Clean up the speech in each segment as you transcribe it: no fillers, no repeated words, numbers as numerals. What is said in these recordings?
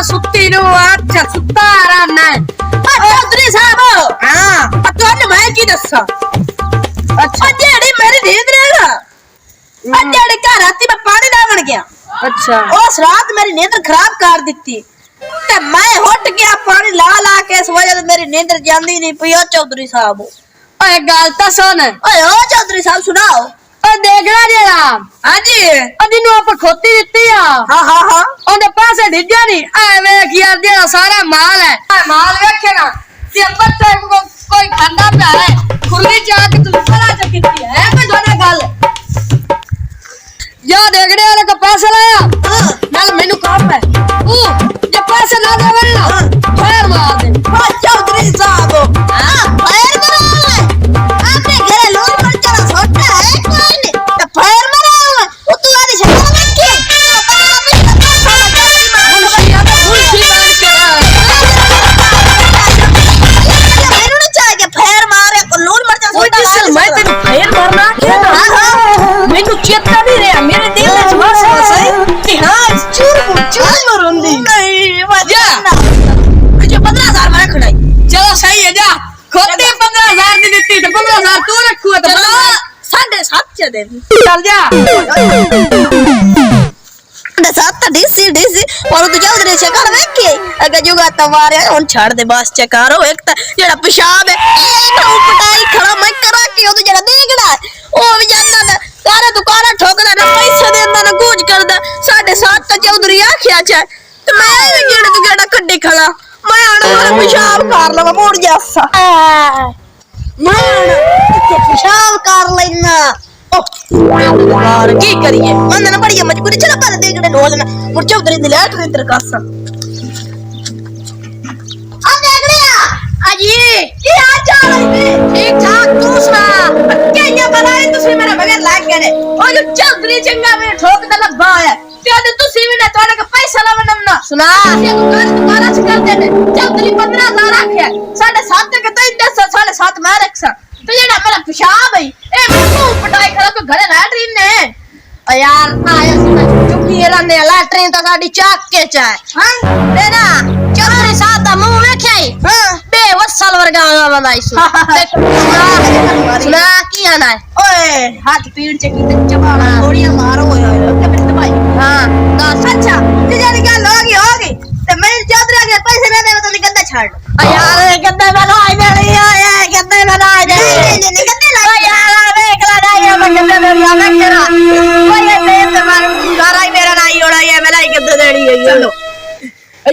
सुत्ती नु अच्छा सुत्ता रहना है चौधरी साहब। हां तुम मैं की दसा अच्छा जेड़ी मेरी नींद रहेगा जेड़ी का राती में पानी ना बन गया अच्छा उस रात मेरी नींद खराब कर दी ते मैं उठ गया पानी ला ला के इस वजह से मेरी नींद जांदी नहीं पई। चौधरी साहब ओए गल तो सुन ओए ओ चौधरी साहब सुनाओ देखना जेड़ा हां जी जिन्हों आप खोती दिती आ हां हां हां ओदे पासे डिड्या नहीं ए वेख यार जेड़ा सारा माल है माल वेखेगा ते बच्चे को कोई खांदा पे है खुली चाक तू फला चकीती है कोई जोने गल या देखने वाले का पैसा लाया नाल मेनू काम है जे पैसे ना देवे ना फायर मार दे चौधरी साहब हां फायर मारो आपने घरे लोन पर चला छोटा है कोई नहीं तो फायर मारो वो तू आदि छड़ा में के चेता नहीं रहा मेरे दिल में बस सही कि हां चूर मरुंदी नहीं वजह मुझे 15,000 में रखना चलो सही है जा खोटे 15,000 दी देती तो 15,000 तू रखू तो 7.5 दे चल जा 7 डीसी और तू चौधरी से कर वे के अगर जुगा तवारे हुन छाड़ दे बस चकारो एक तो जेड़ा पेशाब है पटाई खड़ा मैं करा के ओ जेड़ा देखड़ा ओ भी जांदा ना सारे दुकाना ठोकदा ना पैसे देंदा ना कुछ करदा 7.5 तो चौधरी आखिया छ तो मैं भी गेड़ा तू गेड़ा कड्डी खड़ा मैं आना पेशाब कर लवा मोड़ जासा मैं आना पेशाब कर लेना यार की करिए मन ना बढ़िया मजबूरी चला पर देखड़े ढोल ना मुर चौधरी दी लेट इधर कासा आ देखड़िया अजी की हाल चाल है ठीक ठाक तू सुना के ये बनाए तुसी मेरे बगैर लाग गए ओ जो चौधरी चंगा में ठोक द लब्बा है ते तुसी भी ना तोने का पैसा लावनम ना सुना ये दुकान से कर देने चौधरी 15,000 रखे 7.5 के तो 7.5 मैं रखसा तो ये ना मेरा पेशाब है ए मैं पटाई खड़ा तो घरे लैट्रिन ने यार आया सुना चुकी रहने लैट्रिन तो गाड़ी चाक के चाहे हां देना चौधरी साहब दा मुंह वेखई हां बेवसल वर्गा बनाई सुना की आना है ओए हाथ पीड़ चकी ते चबाना गोड़ियां मारो ओए के बिट भाई हां तो सच्चा ये जानी गल होगी ते मैं चौधरी के पैसे ना देवे तो गद्दा छाड़ यार गद्दा बनाई देनी है गद्दा बनाई दे नहीं गद्दे ला यार देख ला ये मैं गद्दे देनी है तेरा ओए दे ते मार सारा ही मेरा नाई ओड़ा ये मेरा ही गद्दा देनी है चलो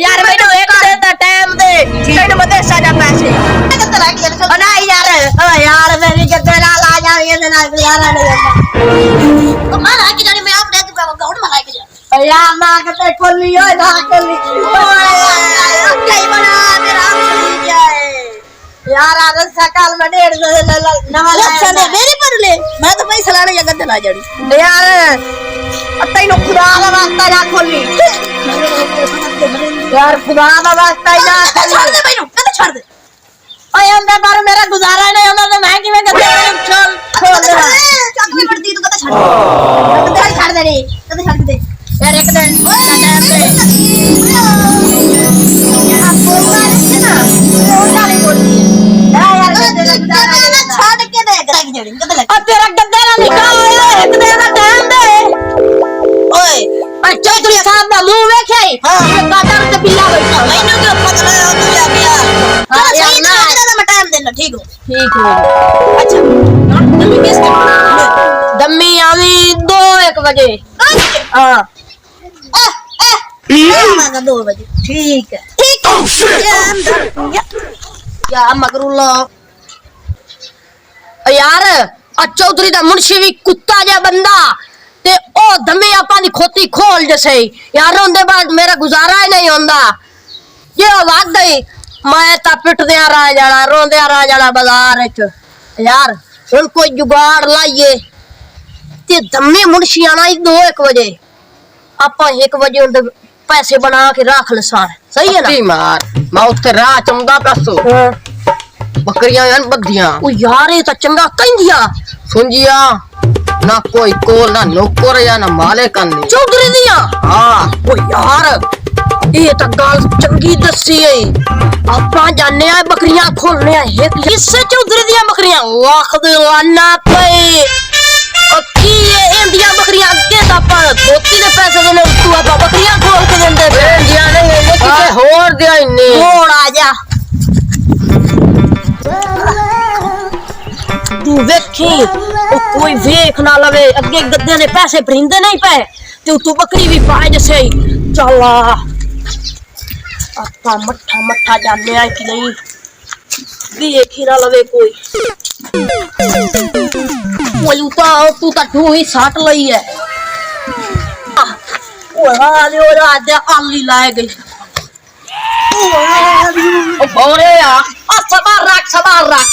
यार मैंने एक दिन दा टाइम दे ठीक है मत साजा पैसे गद्दा ला के बना यार ओ यार मेरी गद्दे ला ला जा ये ना यार तो मार आके जाने मैं आप दे दूंगा गौड़ मार के जा यार ना गद्दे खोली ओए ना खोली कई बना मेरा खोली जाए यार आज सकाल में 150 नवा अच्छा दे मेरी पर ले मैं तो पैसा लाने या गद्दे ला जाड़ी यार तैनो खुदा का वास्ता ना खोली यार खुदा का वास्ता ही ना छोड़ दे भाई गद्दे छोड़ दे ओए अंदर पर मेरा गुजारा नहीं होता तो मैं किवें गद्दे छोड़ दे चाकरी पड़ती तू गद्दे छोड़ दे रे गद्दे छोड़ दे यार एक दिन आप बोल रहे थे ना रोना नहीं बोलती यार गद्दे छोड़ के देख रख जड़ी गद्दे अब तेरा गद्दे ना निकाल एक दिन का टाइम दे ओए चौधरी साहब दा मुंह वेखे हां काटर ते बिल्ला बैठा मैनू क्यों पता है तू या गया हां यार ना मैं टाइम देना ठीक हो अच्छा दम्मी किस दम्मी आवी 2-1 बजे हां 2 बजे ठीक है क्या मगरुल्ला यार चौधरी दा मुंशी भी कुत्ता जा बंदा ते ओ दमे आपा दी खोती खोल जैसे यार रोंदे बाद मेरा गुजारा ही नहीं होंदा ये बात दई मैं ता पिटदे रह जाना रोंदे रह जाना बाजार विच यार हुन कोई जुगाड़ लाइए ते दमे मुंशी आना 2-1 बजे आपा 1 बजे उनदे पैसे बना के रख लसान सही है ना मार मैं उत्ते राह चंगा पासो बकरियां बद्धियां ओ यार ये ता चंगा कहंदिया सुनजिया ना कोई कोल ना नौकर या ना मालिक नहीं चौधरी दिया हां ओ यार ये तो गल चंगी दसी है। आपा जाने आ बकरियां खोलने आए किससे चौधरी दिया बकरियां लाख दे लाना पे की इंडिया बकरियां अगे दा पर धोती दे पैसे देने तू आपा बकरियां खोल के देंदे पे इंडिया ने ये किसे होर दिया इन्ने होर आ जा तू वेखी ओ कोई वेख ना लवे अगे गद्दे ने पैसे भरिंदे नहीं पे तू बकरी भी पाए जैसे चला आपा मट्ठा मट्ठा जाने आ कि नहीं देख ही ना लवे कोई तू तू ही साट लई है आली लाए गई बोरे यार सबार रख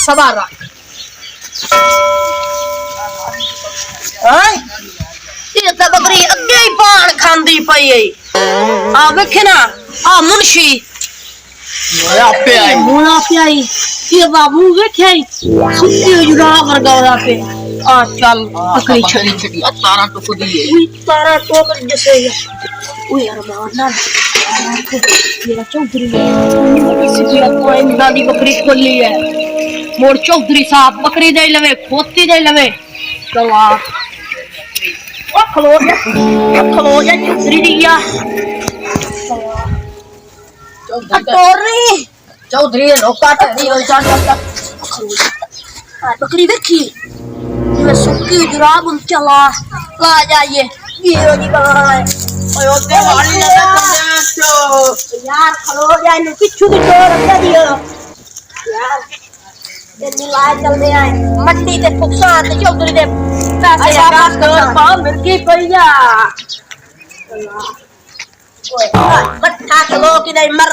ये तो बकरी अगे ही पान खांदी पई है आ वेखे ना आ मुंशी मोया पे आई ये बाबू वेखे सुत्ती जुड़ा वर्गा पे आ चल बकरी छड़ी तारा टुक दिए तारा टोक जैसे ओए यार मारना ये चौधरी ने कोई दादी बकरी खोली है मोर चौधरी साहब बकरी दे लवे खोती दे लवे चला ओ खलो जा चौधरी दिया चौधरी लोका टरी हो जा बकरी देखी मैं सुक्की जुराब उन चला ला जाइए हीरो जी कहां है ओए ओते वाली ने यार खलो जा इन पिछू की डोर रख दियो यार ये मिलाए चल रहे हैं मट्टी ते फुक्सा ते चौधरी दे पैसे वापस कर पा मिर्गी पईया बट्ठा खलो कि नहीं मर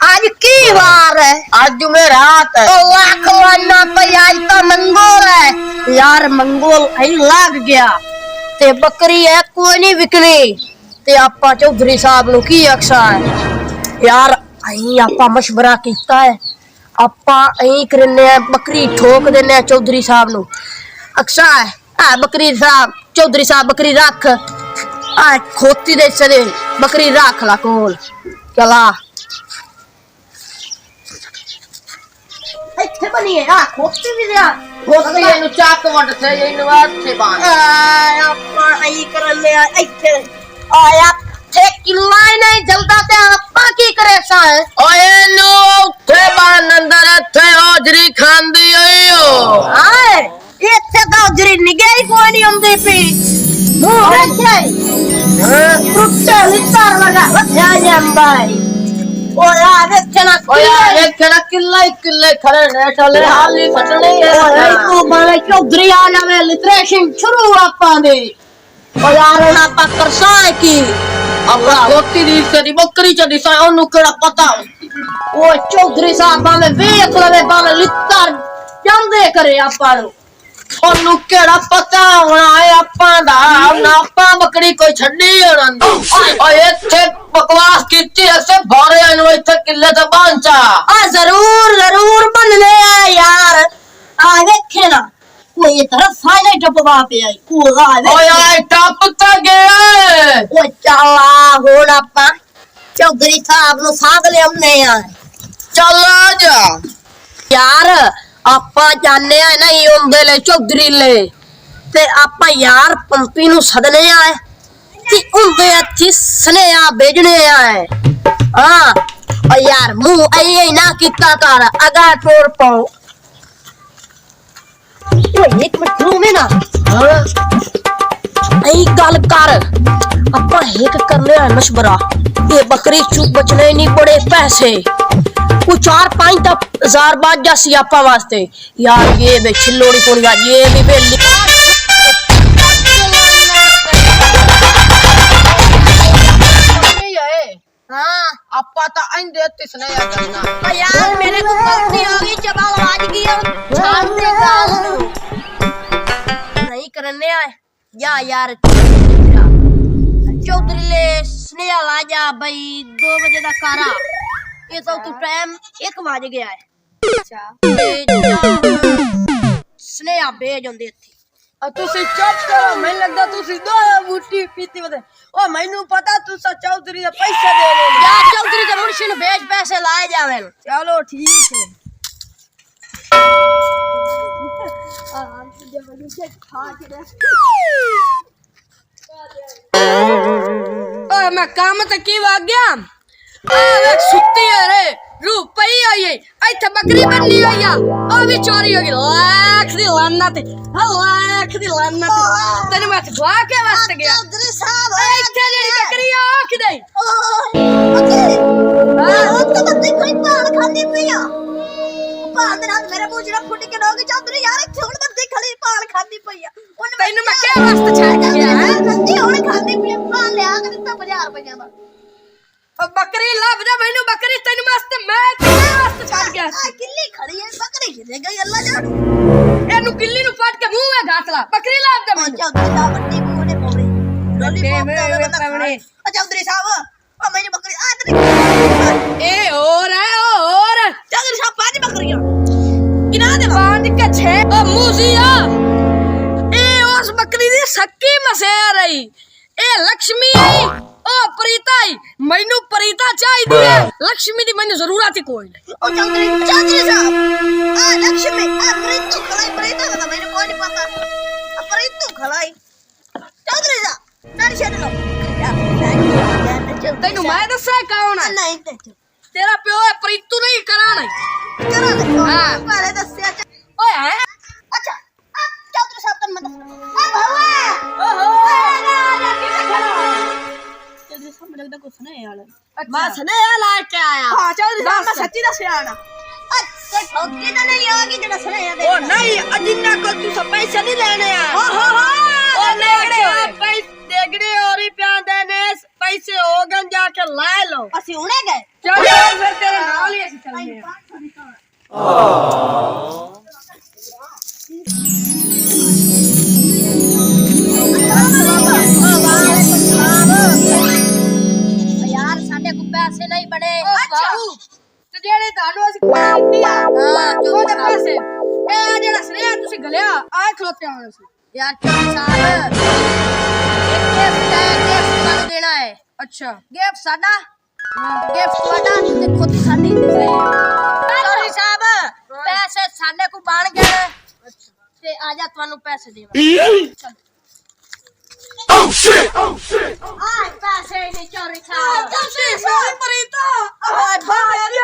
आज की बार है आज जुमेरात है तो लाख वाना पे आज तो मंगोल है यार मंगोल आई लाग गया ते बकरी है कोई नहीं बिकनी ते आपा चौधरी साहब नु की अक्सा है यार आई आपा मशवरा कीता है आपा आई करने बकरी ठोक देने चौधरी साहब नु अक्सा है आ बकरी साहब चौधरी साहब बकरी रख आ खोती दे चले बकरी रख ला कोल चला ਇੱਥੇ ਬਣੀ ਹੈ ਆ ਖੋਤੀ ਵੀ ਦਿਆ ਖੋਤੀ ਇਹਨੂੰ ਚੱਕ ਵੱਟ ਸੇ ਇਹਨੂੰ ਇੱਥੇ ਬਾਣ ਆਪਾਂ ਆਈ ਕਰਨ ਲਿਆ ਇੱਥੇ ਆਇਆ ਤੇ ਕਿੱਲਾ ਨਹੀਂ ਜਲਦਾ ਤੇ ਆਪਾਂ ਕੀ ਕਰੇ ਸਾਂ ਓਏ ਇਹਨੂੰ ਉੱਥੇ ਬਾਣ ਅੰਦਰ ਇੱਥੇ ਹਾਜ਼ਰੀ ਖਾਂਦੀ ਓਏ ਹਾਏ ਇੱਥੇ ਤਾਂ ਹਾਜ਼ਰੀ ਨਿਗਾਹ ਕੋਈ ਨਹੀਂ ਆਉਂਦੀ ਪਈ ਮੂੰਹ ਵੇਖੇ ਟੁੱਟੇ ਲਿੱਤਰ ਲਗਾ ਵੱਧਿਆ ਜਾਂਦਾਈ ओया देखना किल्ला किल्ले खड़े ने चले हाली फटने है तू बड़े चौधरी आ जावे लिटरेशन शुरू आपा दे ओ यार ना पक्कर साए की अपना गोती दी तेरी बकरी चढ़ी सा ओनु केड़ा पता ओ चौधरी साहब में वेख लवे बावे लिटर जांदे करे आपा नु ओनु केड़ा पता होना है आपा दा ना आपा बकरी कोई छड्डी होना ओ इथे बकवास कीती ऐसे भरे इन इथे किले ते बांचा आ जरूर बनने आ यार आ देखे ना कोई तरफ फाइल टपवा पे आई कोला ओए आई टप ता गया ओ चला होड़ आपा चौधरी साहब नु साग ले हमने आ चला जा यार आपा जाने आ नहीं ओंदे ले चौधरी ले ते आपा यार पंपी नु सदने आए ती उंदे अच्छी स्नेहा भेजने आए हां और यार मुंह आई ना किता कर अगा टोर पाओ ओए एक मिनट रूम में ना आई गल कर अपा एक करने आ मशवरा ये बकरी चुप बचने नहीं पड़े पैसे वो 4-5 हजार बाद जासी आपा वास्ते यार ये बे छिलोड़ी कोनिया ये भी बेली हां आपा ता अंदे तिसने आ करना यार मेरे को गलती हो गई जब आवाज की छान दे गाल नहीं करने आए या यार चौधरी ले स्नेहा ला जा भाई 2 बजे दा कारा ये तो तू टाइम 1 बज गया है अच्छा स्नेहा भेज होंदे थी ਤੁਸੀਂ ਚੁੱਪ ਕਰੋ ਮੈਨੂੰ ਲੱਗਦਾ ਤੁਸੀਂ ਦੋ ਬੂਟੀ ਪੀਤੀ ਵਦੇ ਉਹ ਮੈਨੂੰ ਪਤਾ ਤੁਸੀਂ ਚੌਧਰੀ ਦੇ ਪੈਸੇ ਦੇ ਰਹੇ ਜਾ ਚੌਧਰੀ ਦੇ ਮੁਰਸ਼ੀ ਨੂੰ ਵੇਚ ਪੈਸੇ ਲਾਏ ਜਾਵੇਂ ਚਲੋ ਠੀਕ ਹੈ ਓਏ ਮੈਂ ਕੰਮ ਤੇ ਕੀ ਵਗ ਗਿਆ ਵੇਖ ਸੁੱਤੀ ਹੈ ਰੇ रूह पई आई है इथे बकरी बन्नी हुई है ओ भी चोरी हो गई लाख दी लानत तेरे मैं दुआ के वास्ते गया चौधरी साहब इथे जेडी बकरी आख दे ओ तो बंदी कोई पान खांदी पिया पान दे नाल मेरे मुंह जरा फुट के डोगी चौधरी यार इथे हुन बंदी खड़ी पान खांदी पिया ओने तैनू मैं के वास्ते छड़ के गया है बंदी हुन खांदी पिया पान ले आ के दित्ता 50 रुपया दा अब बकरी लाभ दे मैनू बकरी तेन वास्ते मैं तेरे वास्ते छड़ गया आ किल्ली खड़ी है बकरी गिरे गई अल्लाह जान एनु किल्ली नु फट के मुंह में घास ला बकरी लाभ दे मैनू चौधरी साहब बट्टी मुंह ने पवड़ी डोली पॉप पवड़ी ओ चौधरी साहब ओ मेरी बकरी आ तेरी ए और चौधरी साहब पांच बकरियां गिना दे पांच के 6 ओ मूजिया ए उस बकरी दी सक्की मसेर आई ए लक्ष्मी आई ओ प्रीता मैनू प्रीता चाहिदी है लक्ष्मी दी मैनू जरूरत ही कोई नहीं ओ चौधरी साहब आ लक्ष्मी आ प्रीतू खलाई प्रीता का मैनू कोई नहीं पता आ प्रीतू खलाई चौधरी साहब टेंशन लो तैनू मैं दस्सा कौन है नहीं तेरा प्यो है प्रीतू नहीं कराना हां पहले दस्या ओए है अच्छा चौधरी साहब तन मत आ भवा ओहो चौधरी साहब मुझे लगता कुछ नहीं यार मैं सने ला के आया हां चौधरी साहब मैं सच्ची दस आना अच्छा ठोकी तो नहीं होगी जड़ा सने दे ओ नहीं अजिन्ना को तू सब पैसे नहीं लेने आ ओ नेगड़े देगड़े और ही प्यान देने पैसे होगन जाके ला लो असि उणे गए चलो फिर तेरे नाल ही असि चलने यार साडे को पैसे नहीं बने अच्छा ते जेड़े तानो असि पालती आ हां ओदे पैसे ए जेड़ा सरेया तुसी गलिया आ खलोते आ यार साहब गिफ्ट देना है अच्छा गिफ्ट साडा गिफ्ट वाडा ते खोती साडी चौधरी साहब पैसे साडे को बन गए अच्छा ते आजा तुहानू पैसे देवा चल Oh shit! Ah, पैसे नहीं चोरी था। चौधरी साहब प्रीता, भाग